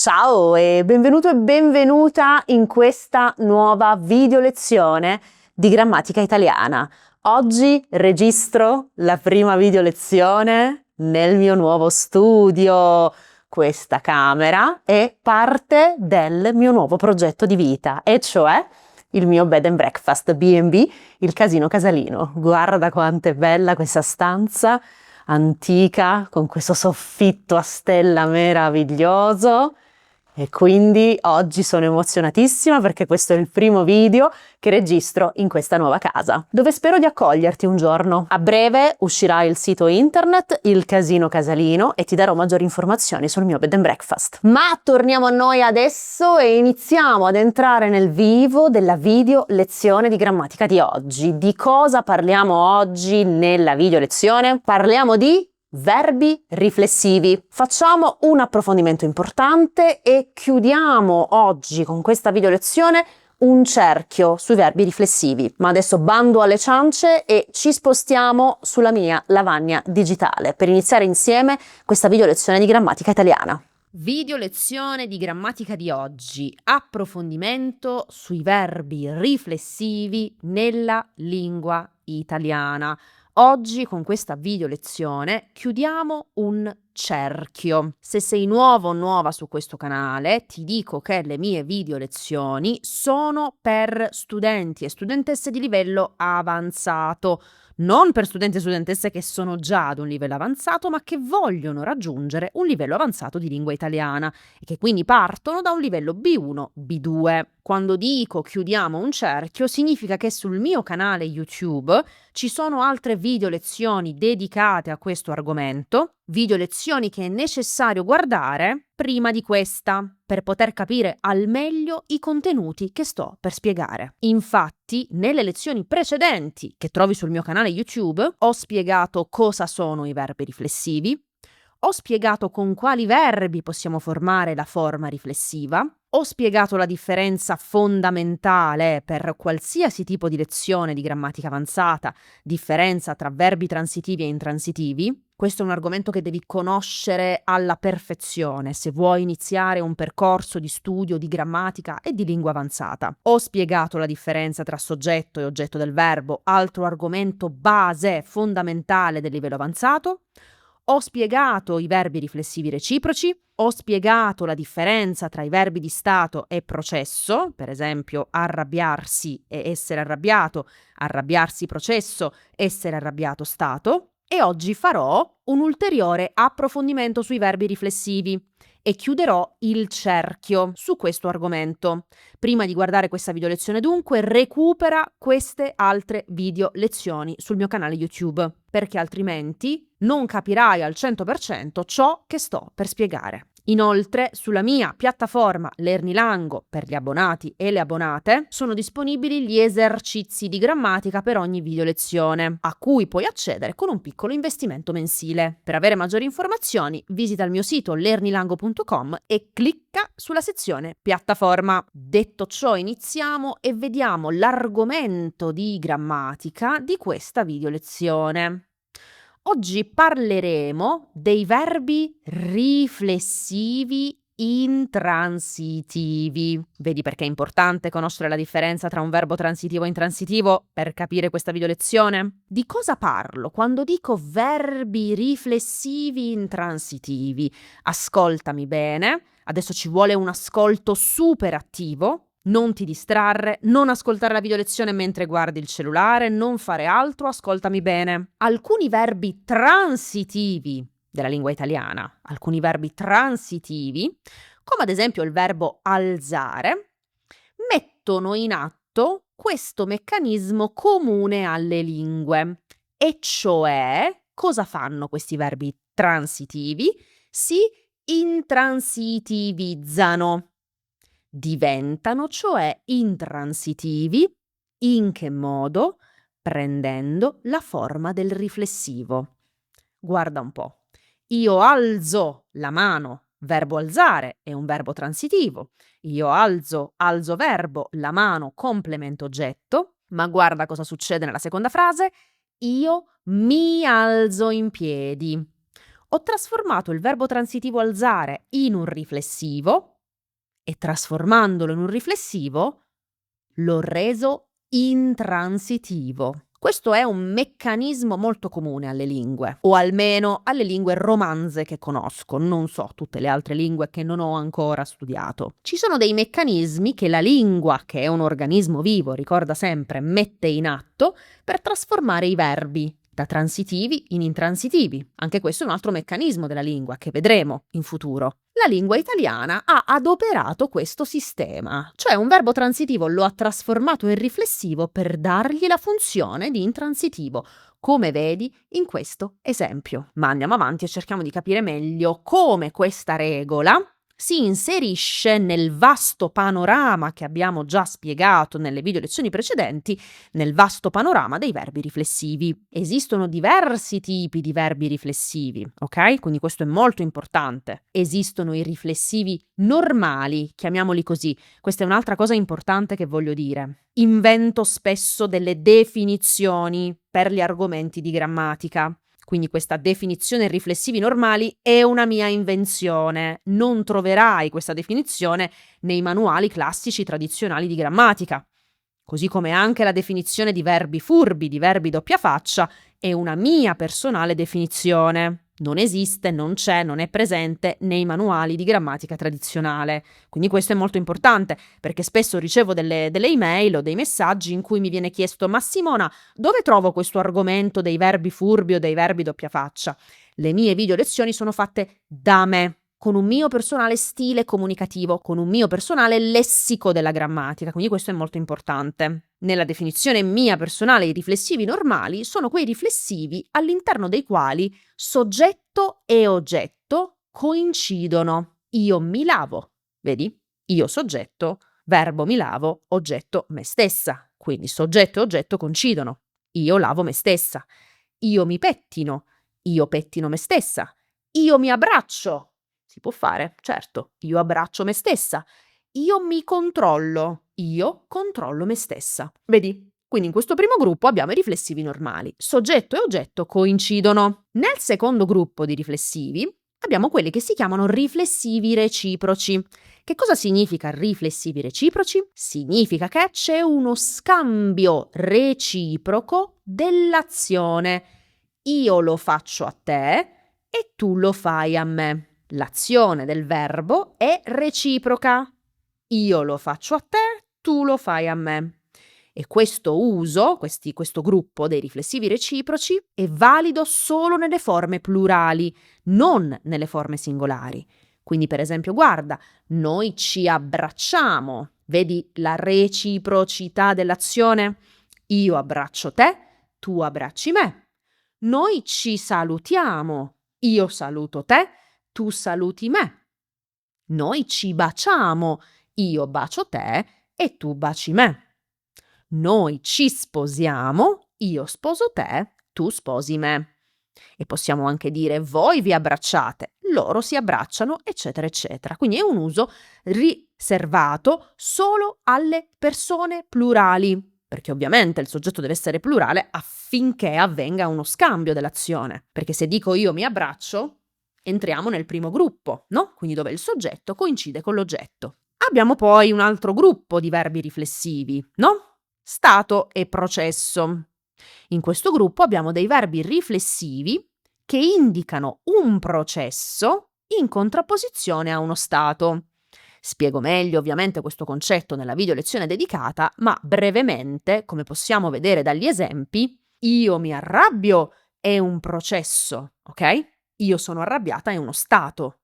Ciao e benvenuto e benvenuta in questa nuova video lezione di grammatica italiana. Oggi registro la prima video lezione nel mio nuovo studio. Questa camera è parte del mio nuovo progetto di vita, e cioè il mio bed and breakfast, B&B, il Casino Casalino. Guarda quanto è bella questa stanza antica con questo soffitto a stella meraviglioso. E quindi oggi sono emozionatissima perché questo è il primo video che registro in questa nuova casa, dove spero di accoglierti un giorno. A breve uscirà il sito internet Il Casino Casalino e ti darò maggiori informazioni sul mio bed and breakfast. Ma torniamo a noi adesso e iniziamo ad entrare nel vivo della video lezione di grammatica di oggi. Di cosa parliamo oggi nella video lezione? Parliamo di verbi riflessivi. Facciamo un approfondimento importante e chiudiamo oggi con questa video lezione un cerchio sui verbi riflessivi. Ma adesso bando alle ciance e ci spostiamo sulla mia lavagna digitale per iniziare insieme questa video lezione di grammatica italiana. Video lezione di grammatica di oggi, approfondimento sui verbi riflessivi nella lingua italiana. Oggi con questa video lezione chiudiamo un cerchio. Se sei nuovo o nuova su questo canale, ti dico che le mie video lezioni sono per studenti e studentesse di livello avanzato, non per studenti e studentesse che sono già ad un livello avanzato, ma che vogliono raggiungere un livello avanzato di lingua italiana e che quindi partono da un livello B1, B2. Quando dico chiudiamo un cerchio, significa che sul mio canale YouTube ci sono altre video lezioni dedicate a questo argomento, video lezioni che è necessario guardare prima di questa, per poter capire al meglio i contenuti che sto per spiegare. Infatti, nelle lezioni precedenti che trovi sul mio canale YouTube, ho spiegato cosa sono i verbi riflessivi, ho spiegato con quali verbi possiamo formare la forma riflessiva, ho spiegato la differenza fondamentale per qualsiasi tipo di lezione di grammatica avanzata, differenza tra verbi transitivi e intransitivi. Questo è un argomento che devi conoscere alla perfezione se vuoi iniziare un percorso di studio di grammatica e di lingua avanzata. Ho spiegato la differenza tra soggetto e oggetto del verbo, altro argomento base fondamentale del livello avanzato. Ho spiegato i verbi riflessivi reciproci, ho spiegato la differenza tra i verbi di stato e processo, per esempio arrabbiarsi e essere arrabbiato, arrabbiarsi processo, essere arrabbiato stato, e oggi farò un ulteriore approfondimento sui verbi riflessivi e chiuderò il cerchio su questo argomento. Prima di guardare questa video lezione dunque, recupera queste altre video lezioni sul mio canale YouTube, perché altrimenti non capirai al 100% ciò che sto per spiegare. Inoltre, sulla mia piattaforma Lernilango per gli abbonati e le abbonate sono disponibili gli esercizi di grammatica per ogni video lezione, a cui puoi accedere con un piccolo investimento mensile. Per avere maggiori informazioni, visita il mio sito lernilango.com e clicca sulla sezione piattaforma. Detto ciò, iniziamo e vediamo l'argomento di grammatica di questa video lezione. Oggi parleremo dei verbi riflessivi intransitivi. Vedi perché è importante conoscere la differenza tra un verbo transitivo e intransitivo per capire questa video lezione? Di cosa parlo quando dico verbi riflessivi intransitivi? Ascoltami bene, adesso ci vuole un ascolto super attivo. Non ti distrarre, non ascoltare la video lezione mentre guardi il cellulare, non fare altro, ascoltami bene. Alcuni verbi transitivi della lingua italiana, alcuni verbi transitivi, come ad esempio il verbo alzare, mettono in atto questo meccanismo comune alle lingue. E cioè, cosa fanno questi verbi transitivi? Si intransitivizzano. Diventano cioè intransitivi. In che modo? Prendendo la forma del riflessivo. Guarda un po'. Io alzo la mano, verbo alzare è un verbo transitivo. Io alzo verbo, la mano complemento oggetto. Ma guarda cosa succede nella seconda frase. Io mi alzo in piedi. Ho trasformato il verbo transitivo alzare in un riflessivo e trasformandolo in un riflessivo l'ho reso intransitivo. Questo è un meccanismo molto comune alle lingue, o almeno alle lingue romanze che conosco, non so tutte le altre lingue che non ho ancora studiato. Ci sono dei meccanismi che la lingua, che è un organismo vivo, ricorda sempre, mette in atto per trasformare i verbi da transitivi in intransitivi. Anche questo è un altro meccanismo della lingua che vedremo in futuro. La lingua italiana ha adoperato questo sistema, cioè un verbo transitivo lo ha trasformato in riflessivo per dargli la funzione di intransitivo, come vedi in questo esempio. Ma andiamo avanti e cerchiamo di capire meglio come questa regola si inserisce nel vasto panorama che abbiamo già spiegato nelle video lezioni precedenti, nel vasto panorama dei verbi riflessivi. Esistono diversi tipi di verbi riflessivi, ok? Quindi questo è molto importante. Esistono i riflessivi normali, chiamiamoli così. Questa è un'altra cosa importante che voglio dire. Invento spesso delle definizioni per gli argomenti di grammatica. Quindi questa definizione riflessivi normali è una mia invenzione. Non troverai questa definizione nei manuali classici tradizionali di grammatica. Così come anche la definizione di verbi furbi, di verbi doppia faccia, è una mia personale definizione. Non esiste, non c'è, non è presente nei manuali di grammatica tradizionale. Quindi questo è molto importante, perché spesso ricevo delle email o dei messaggi in cui mi viene chiesto: ma Simona, dove trovo questo argomento dei verbi furbi o dei verbi doppia faccia? Le mie video lezioni sono fatte da me, con un mio personale stile comunicativo, con un mio personale lessico della grammatica, quindi questo è molto importante. Nella definizione mia personale, i riflessivi normali sono quei riflessivi all'interno dei quali soggetto e oggetto coincidono. Io mi lavo, vedi? Io soggetto, verbo mi lavo, oggetto me stessa, quindi soggetto e oggetto coincidono. Io lavo me stessa. Io mi pettino, io pettino me stessa. Io mi abbraccio. Si può fare, certo, io abbraccio me stessa. Io mi controllo, io controllo me stessa. Vedi? Quindi in questo primo gruppo abbiamo i riflessivi normali. Soggetto e oggetto coincidono. Nel secondo gruppo di riflessivi abbiamo quelli che si chiamano riflessivi reciproci. Che cosa significa riflessivi reciproci? Significa che c'è uno scambio reciproco dell'azione. Io lo faccio a te e tu lo fai a me. L'azione del verbo è reciproca. Io lo faccio a te, tu lo fai a me. E questo uso, questo gruppo dei riflessivi reciproci, è valido solo nelle forme plurali, non nelle forme singolari. Quindi, per esempio, guarda, noi ci abbracciamo. Vedi la reciprocità dell'azione? Io abbraccio te, tu abbracci me. Noi ci salutiamo. Io saluto te, tu saluti me. Noi ci baciamo, io bacio te e tu baci me. Noi ci sposiamo, io sposo te, tu sposi me. E possiamo anche dire voi vi abbracciate, loro si abbracciano, eccetera, eccetera. Quindi è un uso riservato solo alle persone plurali, perché ovviamente il soggetto deve essere plurale affinché avvenga uno scambio dell'azione. Perché se dico io mi abbraccio, entriamo nel primo gruppo, no? Quindi dove il soggetto coincide con l'oggetto. Abbiamo poi un altro gruppo di verbi riflessivi, no? Stato e processo. In questo gruppo abbiamo dei verbi riflessivi che indicano un processo in contrapposizione a uno stato. Spiego meglio ovviamente questo concetto nella video lezione dedicata, ma brevemente, come possiamo vedere dagli esempi, io mi arrabbio è un processo, ok? Io sono arrabbiata è uno stato.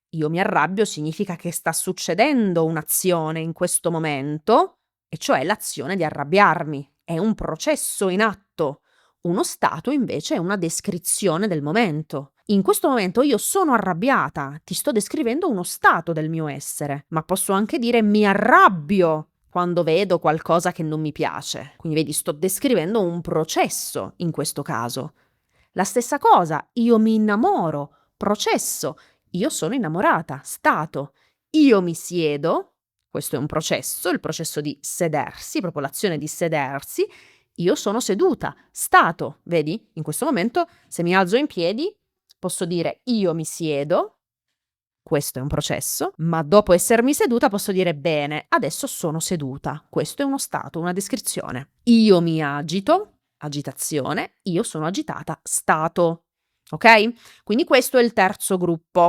Io mi arrabbio significa che sta succedendo un'azione in questo momento, e cioè l'azione di arrabbiarmi. È un processo in atto. Uno stato invece è una descrizione del momento. In questo momento io sono arrabbiata, ti sto descrivendo uno stato del mio essere, ma posso anche dire mi arrabbio quando vedo qualcosa che non mi piace. Quindi vedi, sto descrivendo un processo in questo caso. La stessa cosa, io mi innamoro, processo, io sono innamorata, stato. Io mi siedo, questo è un processo, il processo di sedersi, proprio l'azione di sedersi. Io sono seduta, stato, vedi? In questo momento, se mi alzo in piedi, posso dire io mi siedo, questo è un processo, ma dopo essermi seduta posso dire bene, adesso sono seduta. Questo è uno stato, una descrizione. Io mi agito, agitazione, io sono agitata, stato. Ok? Quindi questo è il terzo gruppo.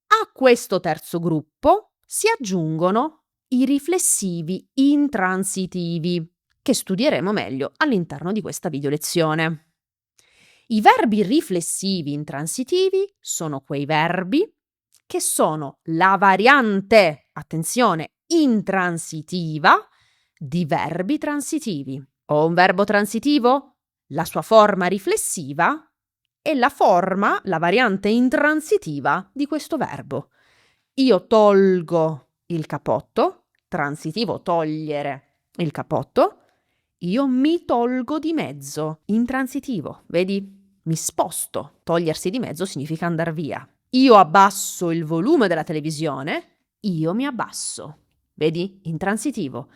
A questo terzo gruppo si aggiungono i riflessivi intransitivi, che studieremo meglio all'interno di questa video lezione. I verbi riflessivi intransitivi sono quei verbi che sono la variante, attenzione, intransitiva di verbi transitivi. Ho un verbo transitivo? La sua forma riflessiva è la forma, la variante intransitiva di questo verbo. Io tolgo il cappotto, transitivo togliere il cappotto, io mi tolgo di mezzo, intransitivo, vedi? Mi sposto. Togliersi di mezzo significa andare via. Io abbasso il volume della televisione, io mi abbasso. Vedi? Intransitivo.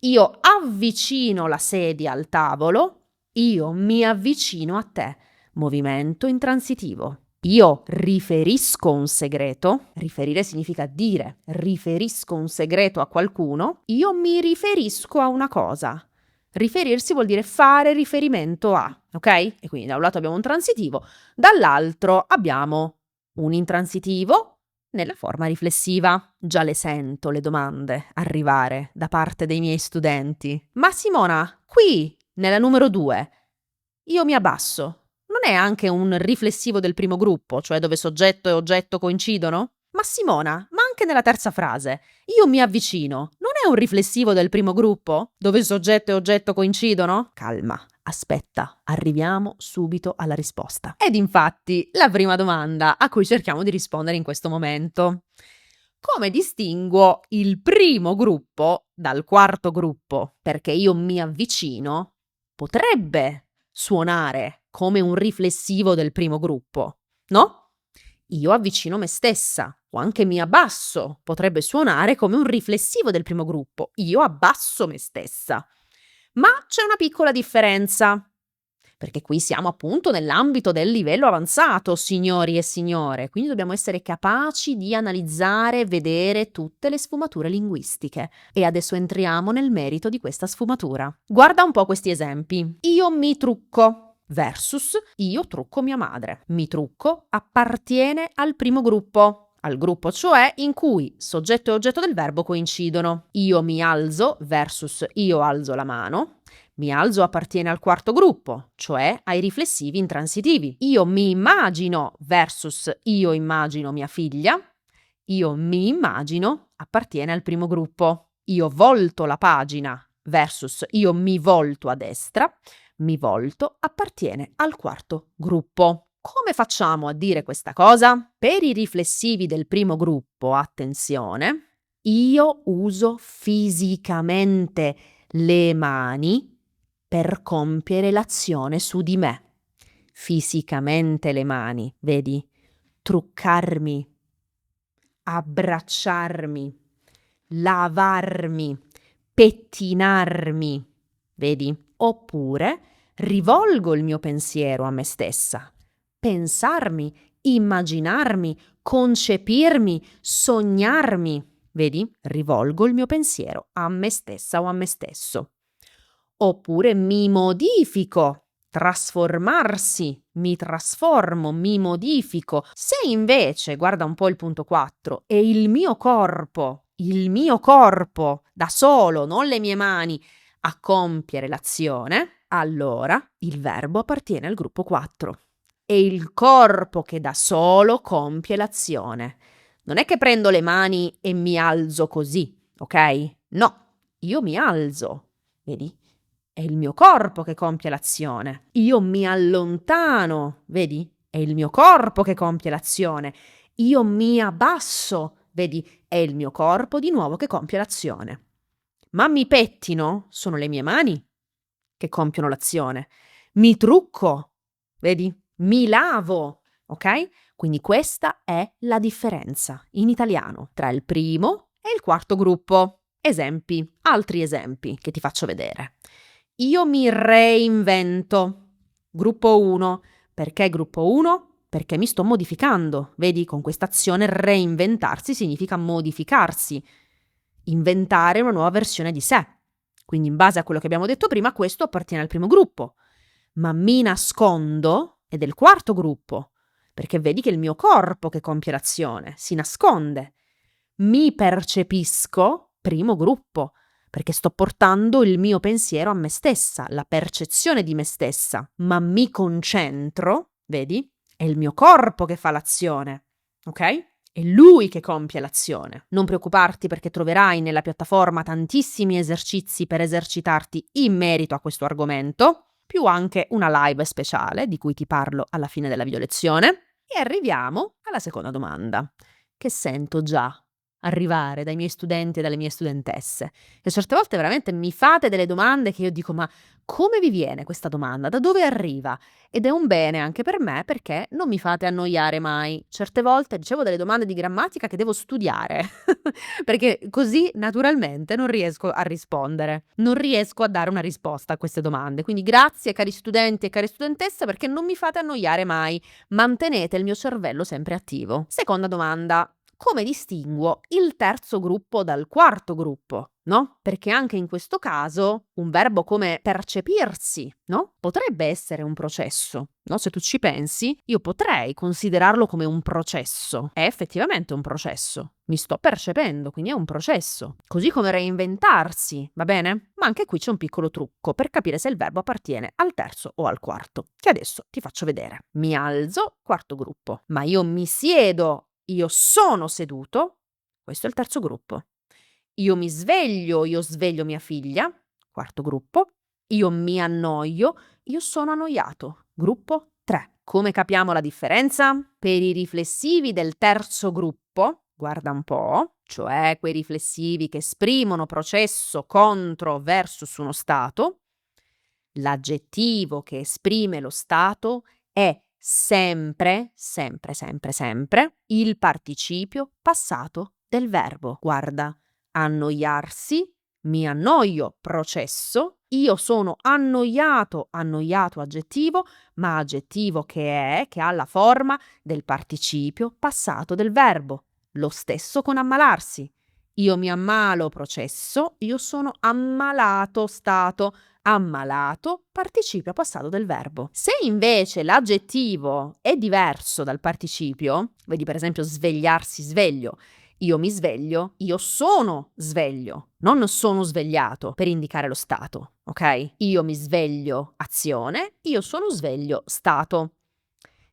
Io avvicino la sedia al tavolo, io mi avvicino a te. Movimento intransitivo. Io riferisco un segreto, riferire significa dire, riferisco un segreto a qualcuno, io mi riferisco a una cosa. Riferirsi vuol dire fare riferimento a, ok? E quindi da un lato abbiamo un transitivo, dall'altro abbiamo un intransitivo nella forma riflessiva. Già le sento le domande arrivare da parte dei miei studenti. Ma Simona, qui, nella numero 2, io mi abbasso. Non è anche un riflessivo del primo gruppo, cioè dove soggetto e oggetto coincidono? Ma Simona, ma anche nella terza frase, io mi avvicino, non è un riflessivo del primo gruppo, dove soggetto e oggetto coincidono? Calma, aspetta, arriviamo subito alla risposta. Ed infatti la prima domanda a cui cerchiamo di rispondere in questo momento. Come distinguo il primo gruppo dal quarto gruppo? Perché io mi avvicino potrebbe suonare come un riflessivo del primo gruppo, no? Io avvicino me stessa, o anche mi abbasso, potrebbe suonare come un riflessivo del primo gruppo. Io abbasso me stessa. Ma c'è una piccola differenza, perché qui siamo appunto nell'ambito del livello avanzato, signori e signore, quindi dobbiamo essere capaci di analizzare e vedere tutte le sfumature linguistiche. E adesso entriamo nel merito di questa sfumatura. Guarda un po' questi esempi. Io mi trucco versus io trucco mia madre. Mi trucco appartiene al primo gruppo, al gruppo cioè in cui soggetto e oggetto del verbo coincidono. Io mi alzo versus io alzo la mano. Mi alzo appartiene al quarto gruppo, cioè ai riflessivi intransitivi. Io mi immagino versus io immagino mia figlia. Io mi immagino appartiene al primo gruppo. Io volto la pagina versus io mi volto a destra. Mi volto appartiene al quarto gruppo. Come facciamo a dire questa cosa? Per i riflessivi del primo gruppo, attenzione, io uso fisicamente le mani per compiere l'azione su di me. Fisicamente le mani, vedi? Truccarmi, abbracciarmi, lavarmi, pettinarmi, vedi? Oppure rivolgo il mio pensiero a me stessa. Pensarmi, immaginarmi, concepirmi, sognarmi, vedi? Rivolgo il mio pensiero a me stessa o a me stesso. Oppure mi modifico, trasformarsi, mi trasformo, mi modifico. Se invece, guarda un po' il punto 4, è il mio corpo da solo, non le mie mani, a compiere l'azione, allora il verbo appartiene al gruppo 4. È il corpo che da solo compie l'azione. Non è che prendo le mani e mi alzo così, ok? No, io mi alzo, vedi? È il mio corpo che compie l'azione. Io mi allontano, vedi? È il mio corpo che compie l'azione. Io mi abbasso, vedi? È il mio corpo di nuovo che compie l'azione. Ma mi pettino, sono le mie mani che compiono l'azione. Mi trucco, vedi? Mi lavo, ok? Quindi questa è la differenza in italiano tra il primo e il quarto gruppo. Esempi, altri esempi che ti faccio vedere. Io mi reinvento. Gruppo 1. Perché gruppo 1? perché mi sto modificando. Vedi, con questa azione reinventarsi significa modificarsi, inventare una nuova versione di sé. Quindi in base a quello che abbiamo detto prima, questo appartiene al primo gruppo. Ma mi nascondo è del quarto gruppo, perché vedi che è il mio corpo che compie l'azione, si nasconde. Mi percepisco, primo gruppo, perché sto portando il mio pensiero a me stessa, la percezione di me stessa, ma mi concentro, vedi? È il mio corpo che fa l'azione, ok? È lui che compie l'azione. Non preoccuparti perché troverai nella piattaforma tantissimi esercizi per esercitarti in merito a questo argomento, più anche una live speciale di cui ti parlo alla fine della video lezione. E arriviamo alla seconda domanda, che sento già arrivare dai miei studenti e dalle mie studentesse. E certe volte veramente mi fate delle domande che io dico: ma come vi viene questa domanda? Da dove arriva? Ed è un bene anche per me perché non mi fate annoiare mai. Certe volte ricevo delle domande di grammatica che devo studiare perché così naturalmente non riesco a rispondere, non riesco a dare una risposta a queste domande. Quindi grazie cari studenti e care studentesse perché non mi fate annoiare mai, mantenete il mio cervello sempre attivo. Seconda domanda. Come distinguo il terzo gruppo dal quarto gruppo, no? Perché anche in questo caso un verbo come percepirsi, no? Potrebbe essere un processo, no? Se tu ci pensi, io potrei considerarlo come un processo. È effettivamente un processo. Mi sto percependo, quindi è un processo. Così come reinventarsi, va bene? Ma anche qui c'è un piccolo trucco per capire se il verbo appartiene al terzo o al quarto, che adesso ti faccio vedere. Mi alzo, quarto gruppo, ma io mi siedo. Io sono seduto, questo è il terzo gruppo. Io mi sveglio, io sveglio mia figlia, quarto gruppo. Io mi annoio, io sono annoiato, gruppo 3. Come capiamo la differenza? Per i riflessivi del terzo gruppo, guarda un po', cioè quei riflessivi che esprimono processo contro versus uno stato, l'aggettivo che esprime lo stato è sempre il participio passato del verbo. Guarda, annoiarsi, mi annoio, processo, io sono annoiato, annoiato aggettivo, ma aggettivo che ha la forma del participio passato del verbo. Lo stesso con ammalarsi. Io mi ammalo, processo, io sono ammalato, stato. Ammalato, participio passato del verbo. Se invece l'aggettivo è diverso dal participio, vedi per esempio svegliarsi, sveglio, io mi sveglio, io sono sveglio, non sono svegliato per indicare lo stato, ok? Io mi sveglio, azione, io sono sveglio, stato.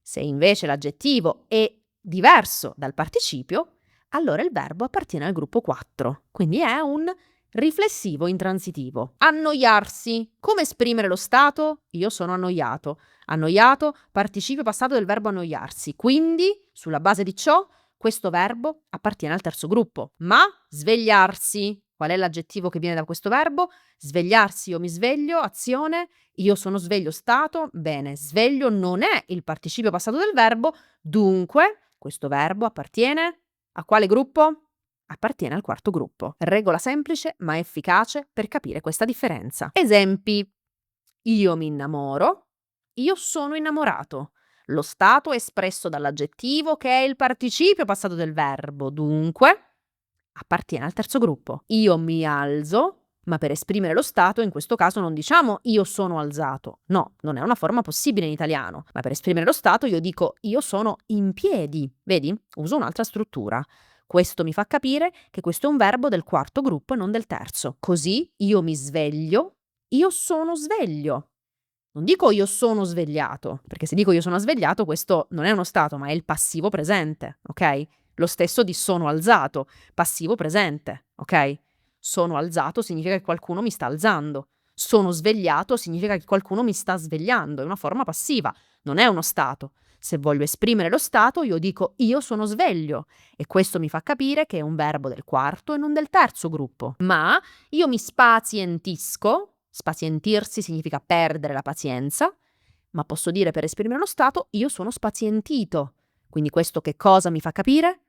Se invece l'aggettivo è diverso dal participio, allora il verbo appartiene al gruppo 4, quindi è un riflessivo intransitivo. Annoiarsi. Come esprimere lo stato? Io sono annoiato. Annoiato, participio passato del verbo annoiarsi. Quindi, sulla base di ciò, questo verbo appartiene al terzo gruppo. Ma svegliarsi. Qual è l'aggettivo che viene da questo verbo? Svegliarsi, io mi sveglio, azione, io sono sveglio, stato. Bene, sveglio non è il participio passato del verbo, dunque questo verbo appartiene a quale gruppo? Appartiene al quarto gruppo. Regola semplice ma efficace per capire questa differenza. Esempi. Io mi innamoro, io sono innamorato. Lo stato è espresso dall'aggettivo che è il participio passato del verbo, dunque appartiene al terzo gruppo. Io mi alzo, ma per esprimere lo stato in questo caso non diciamo io sono alzato. No, non è una forma possibile in italiano, ma per esprimere lo stato io dico io sono in piedi. Vedi? Uso un'altra struttura. Questo mi fa capire che questo è un verbo del quarto gruppo e non del terzo. Così io mi sveglio, io sono sveglio. Non dico io sono svegliato, perché se dico io sono svegliato questo non è uno stato, ma è il passivo presente, ok? Lo stesso di sono alzato, passivo presente, ok? Sono alzato significa che qualcuno mi sta alzando. Sono svegliato significa che qualcuno mi sta svegliando, è una forma passiva, non è uno stato. Se voglio esprimere lo stato, io dico io sono sveglio e questo mi fa capire che è un verbo del quarto e non del terzo gruppo. Ma io mi spazientisco, spazientirsi significa perdere la pazienza, ma posso dire per esprimere lo stato io sono spazientito. Quindi questo che cosa mi fa capire?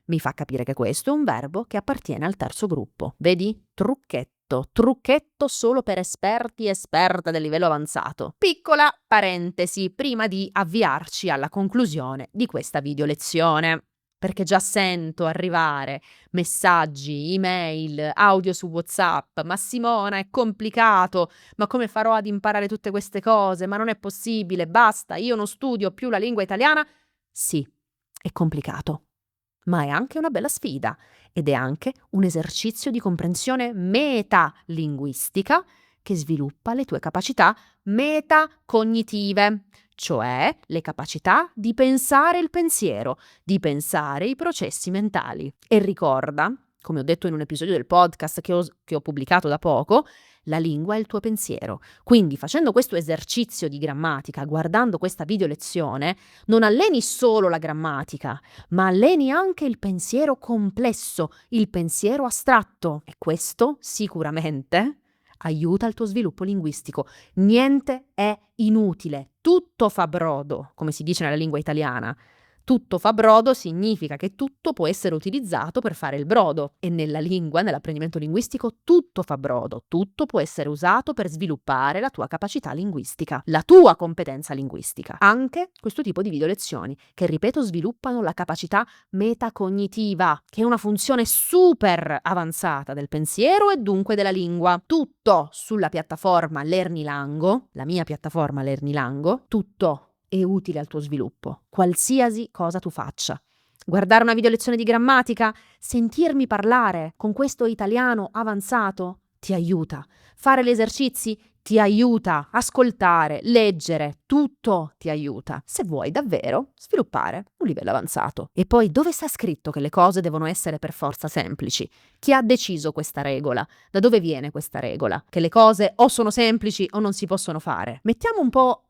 Mi fa capire che questo è un verbo che appartiene al terzo gruppo. Vedi? Trucchetto. trucchetto solo per esperti e esperte del livello avanzato. Piccola parentesi prima di avviarci alla conclusione di questa video lezione, perché già sento arrivare messaggi, email, audio su WhatsApp. Ma Simona, è complicato, ma come farò ad imparare tutte queste cose? Ma non è possibile, basta, io non studio più la lingua italiana. Sì, è complicato, ma è anche una bella sfida ed è anche un esercizio di comprensione metalinguistica che sviluppa le tue capacità metacognitive, cioè le capacità di pensare il pensiero, di pensare i processi mentali. E ricorda, come ho detto in un episodio del podcast che ho pubblicato da poco, la lingua è il tuo pensiero. Quindi facendo questo esercizio di grammatica, guardando questa video lezione, non alleni solo la grammatica, ma alleni anche il pensiero complesso, il pensiero astratto. E questo sicuramente aiuta il tuo sviluppo linguistico. Niente è inutile, tutto fa brodo, come si dice nella lingua italiana. Tutto fa brodo significa che tutto può essere utilizzato per fare il brodo e nella lingua, nell'apprendimento linguistico, tutto fa brodo, tutto può essere usato per sviluppare la tua capacità linguistica, la tua competenza linguistica. Anche questo tipo di video lezioni che, ripeto, sviluppano la capacità metacognitiva, che è una funzione super avanzata del pensiero e dunque della lingua. Tutto sulla piattaforma Lernilango, la mia piattaforma Lernilango, tutto è utile al tuo sviluppo, qualsiasi cosa tu faccia. Guardare una video lezione di grammatica, sentirmi parlare con questo italiano avanzato ti aiuta. Fare gli esercizi ti aiuta. Ascoltare, leggere, tutto ti aiuta. Se vuoi davvero sviluppare un livello avanzato. E poi dove sta scritto che le cose devono essere per forza semplici? Chi ha deciso questa regola? Da dove viene questa regola? Che le cose o sono semplici o non si possono fare.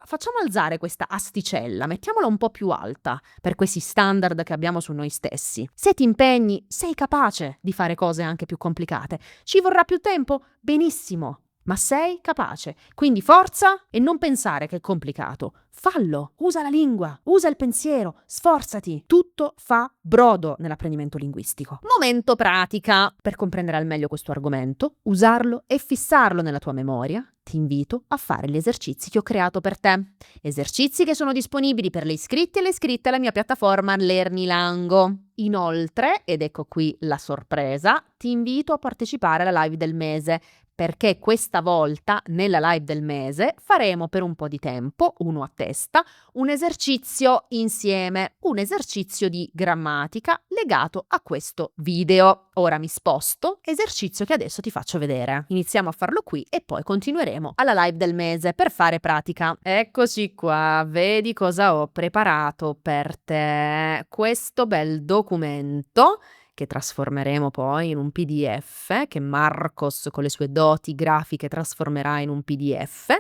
Facciamo alzare questa asticella, mettiamola un po' più alta per questi standard che abbiamo su noi stessi. Se ti impegni, sei capace di fare cose anche più complicate. Ci vorrà più tempo? Benissimo. Ma sei capace, quindi forza e non pensare che è complicato. Fallo, usa la lingua, usa il pensiero, sforzati. Tutto fa brodo nell'apprendimento linguistico. Momento pratica. Per comprendere al meglio questo argomento, usarlo e fissarlo nella tua memoria, ti invito a fare gli esercizi che ho creato per te. Esercizi che sono disponibili per le iscritte e le iscritte alla mia piattaforma Lernilango. Inoltre, ed ecco qui la sorpresa, ti invito a partecipare alla live del mese, perché questa volta, nella live del mese, faremo per un po' di tempo, uno a testa, un esercizio insieme, un esercizio di grammatica legato a questo video. Ora mi sposto, esercizio che adesso ti faccio vedere. Iniziamo a farlo qui e poi continueremo alla live del mese per fare pratica. Eccoci qua, vedi cosa ho preparato per te. Questo bel documento che trasformeremo poi in un PDF, che Marcos con le sue doti grafiche trasformerà in un PDF.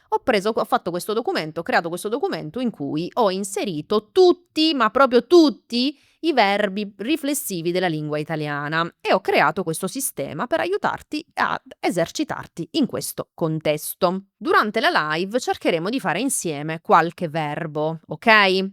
Ho fatto questo documento, ho creato questo documento in cui ho inserito tutti, ma proprio tutti, i verbi riflessivi della lingua italiana e ho creato questo sistema per aiutarti ad esercitarti in questo contesto. Durante la live cercheremo di fare insieme qualche verbo, ok?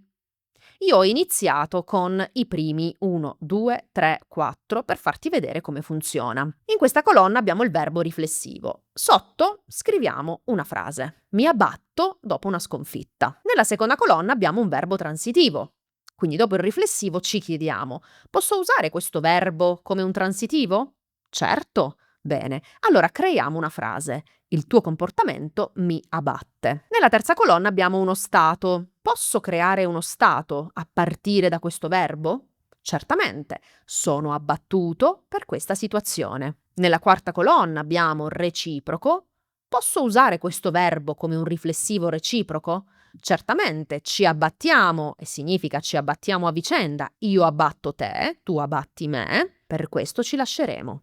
Io ho iniziato con i primi 1, 2, 3, 4 per farti vedere come funziona. In questa colonna abbiamo il verbo riflessivo. Sotto scriviamo una frase. Mi abbatto dopo una sconfitta. Nella seconda colonna abbiamo un verbo transitivo. Quindi dopo il riflessivo ci chiediamo: posso usare questo verbo come un transitivo? Certo. Bene, allora creiamo una frase. Il tuo comportamento mi abbatte. Nella terza colonna abbiamo uno stato. Posso creare uno stato a partire da questo verbo? Certamente, sono abbattuto per questa situazione. Nella quarta colonna abbiamo reciproco. Posso usare questo verbo come un riflessivo reciproco? Certamente, ci abbattiamo e significa ci abbattiamo a vicenda. Io abbatto te, tu abbatti me, per questo ci lasceremo.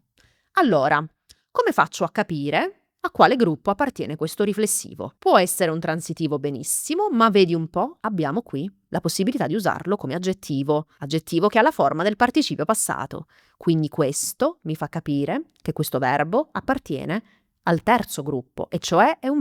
Allora, come faccio a capire a quale gruppo appartiene questo riflessivo? Può essere un transitivo benissimo, ma vedi un po', abbiamo qui la possibilità di usarlo come aggettivo che ha la forma del participio passato. Quindi questo mi fa capire che questo verbo appartiene al terzo gruppo, e cioè è un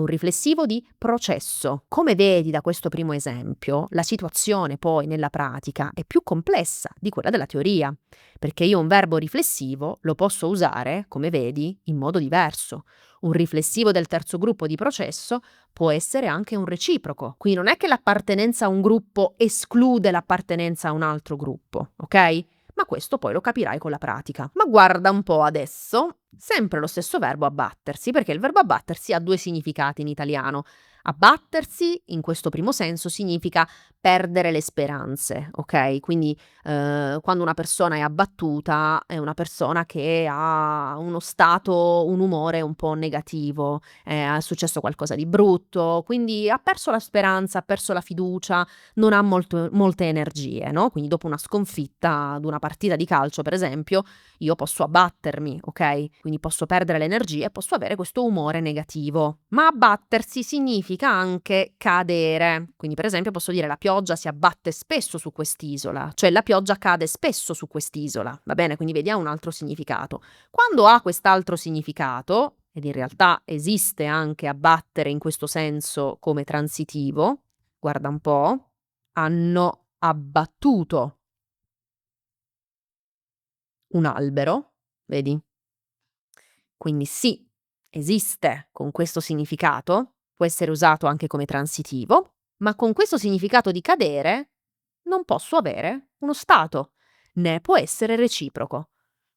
riflessivo di processo. Come vedi da questo primo esempio, la situazione poi nella pratica è più complessa di quella della teoria, perché io un verbo riflessivo lo posso usare, come vedi, in modo diverso. Un riflessivo del terzo gruppo di processo può essere anche un reciproco, quindi non è che l'appartenenza a un gruppo esclude l'appartenenza a un altro gruppo, ok? Ma questo poi lo capirai con la pratica. Ma guarda un po' adesso, sempre lo stesso verbo abbattersi, perché il verbo abbattersi ha due significati in italiano. Abbattersi, in questo primo senso, significa perdere le speranze, ok? Quindi quando una persona è abbattuta è una persona che ha uno stato, un umore un po' negativo, è successo qualcosa di brutto, quindi ha perso la speranza, ha perso la fiducia, non ha molte energie, no? Quindi dopo una sconfitta ad una partita di calcio, per esempio, io posso abbattermi, ok? Quindi posso perdere le energie e posso avere questo umore negativo. Ma abbattersi significa anche cadere. Quindi, per esempio, posso dire la pioggia si abbatte spesso su quest'isola, cioè la pioggia cade spesso su quest'isola, va bene? Quindi vediamo un altro significato. Quando ha quest'altro significato, ed in realtà esiste anche abbattere in questo senso come transitivo, guarda un po', hanno abbattuto un albero, vedi? Quindi sì, esiste con questo significato, può essere usato anche come transitivo, ma con questo significato di cadere non posso avere uno stato, né può essere reciproco.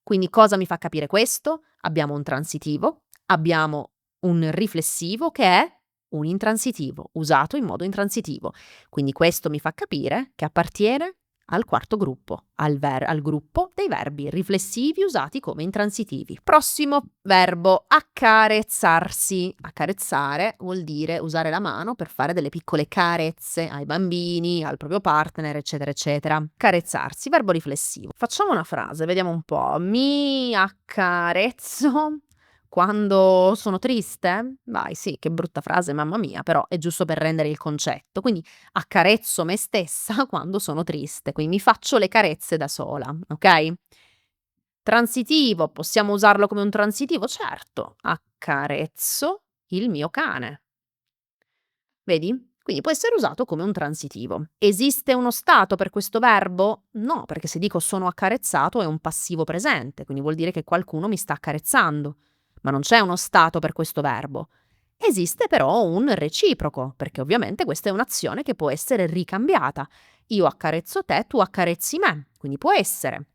Quindi cosa mi fa capire questo? Abbiamo un transitivo, abbiamo un riflessivo che è un intransitivo, usato in modo intransitivo. Quindi questo mi fa capire che appartiene al quarto gruppo, al gruppo dei verbi riflessivi usati come intransitivi. Prossimo verbo, accarezzarsi. Accarezzare vuol dire usare la mano per fare delle piccole carezze ai bambini, al proprio partner, eccetera, eccetera. Carezzarsi, verbo riflessivo. Facciamo una frase, vediamo un po'. Mi accarezzo quando sono triste? Vai, sì, che brutta frase, mamma mia, però è giusto per rendere il concetto. Quindi accarezzo me stessa quando sono triste, quindi mi faccio le carezze da sola, ok? Transitivo, possiamo usarlo come un transitivo? Certo, accarezzo il mio cane. Vedi? Quindi può essere usato come un transitivo. Esiste uno stato per questo verbo? No, perché se dico sono accarezzato è un passivo presente, quindi vuol dire che qualcuno mi sta accarezzando. Ma non c'è uno stato per questo verbo. Esiste però un reciproco, perché ovviamente questa è un'azione che può essere ricambiata. Io accarezzo te, tu accarezzi me, quindi può essere.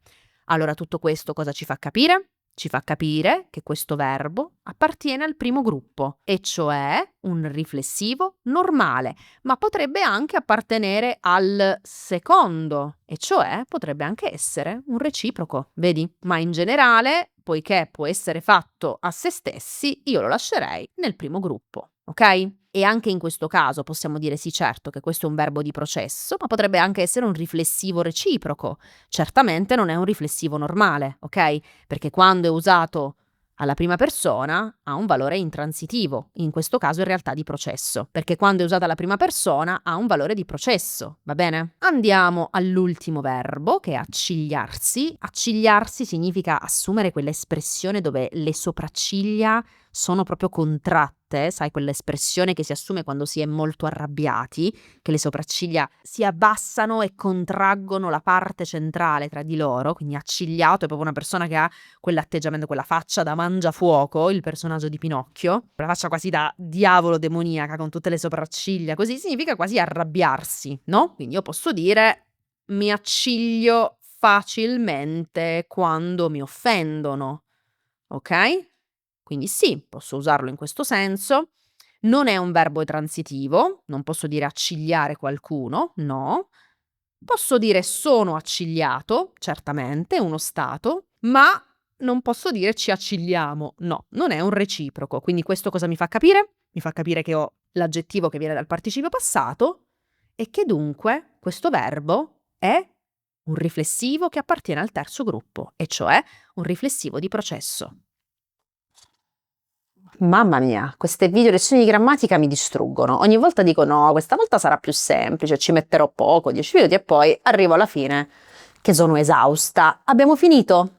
Allora tutto questo cosa ci fa capire? Ci fa capire che questo verbo appartiene al primo gruppo, e cioè un riflessivo normale, ma potrebbe anche appartenere al secondo, e cioè potrebbe anche essere un reciproco, vedi? Ma in generale, poiché può essere fatto a se stessi, io lo lascerei nel primo gruppo, ok? E anche in questo caso possiamo dire sì, certo, che questo è un verbo di processo, ma potrebbe anche essere un riflessivo reciproco. Certamente non è un riflessivo normale, ok? Perché quando è usato alla prima persona ha un valore intransitivo, in questo caso in realtà di processo, perché quando è usata alla prima persona ha un valore di processo, va bene? Andiamo all'ultimo verbo, che è accigliarsi. Accigliarsi significa assumere quell'espressione dove le sopracciglia sono proprio contratte, sai, quell'espressione che si assume quando si è molto arrabbiati, che le sopracciglia si abbassano e contraggono la parte centrale tra di loro, quindi accigliato è proprio una persona che ha quell'atteggiamento, quella faccia da mangiafuoco, il personaggio di Pinocchio, quella faccia quasi da diavolo demoniaca con tutte le sopracciglia, così significa quasi arrabbiarsi, no? Quindi io posso dire mi acciglio facilmente quando mi offendono, ok? Quindi sì, posso usarlo in questo senso. Non è un verbo transitivo, non posso dire accigliare qualcuno, no. Posso dire sono accigliato, certamente, è uno stato, ma non posso dire ci accigliamo, no, non è un reciproco. Quindi questo cosa mi fa capire? Mi fa capire che ho l'aggettivo che viene dal participio passato e che dunque questo verbo è un riflessivo che appartiene al terzo gruppo, e cioè un riflessivo di processo. Mamma mia, queste video lezioni di grammatica mi distruggono. Ogni volta dico no, questa volta sarà più semplice, ci metterò poco, 10 minuti e poi arrivo alla fine che sono esausta. Abbiamo finito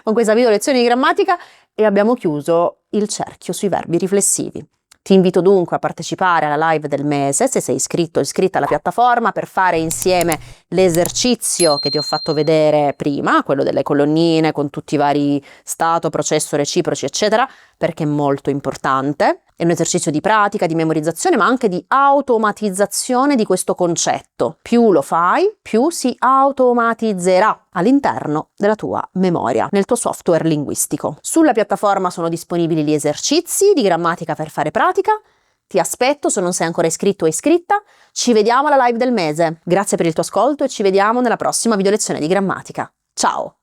con questa video lezione di grammatica e abbiamo chiuso il cerchio sui verbi riflessivi. Ti invito dunque a partecipare alla live del mese, se sei iscritto o iscritta alla piattaforma, per fare insieme l'esercizio che ti ho fatto vedere prima, quello delle colonnine con tutti i vari stato, processo, reciproci, eccetera, perché è molto importante. È un esercizio di pratica, di memorizzazione, ma anche di automatizzazione di questo concetto. Più lo fai, più si automatizzerà all'interno della tua memoria, nel tuo software linguistico. Sulla piattaforma sono disponibili gli esercizi di grammatica per fare pratica. Ti aspetto se non sei ancora iscritto o iscritta. Ci vediamo alla live del mese. Grazie per il tuo ascolto e ci vediamo nella prossima video lezione di grammatica. Ciao!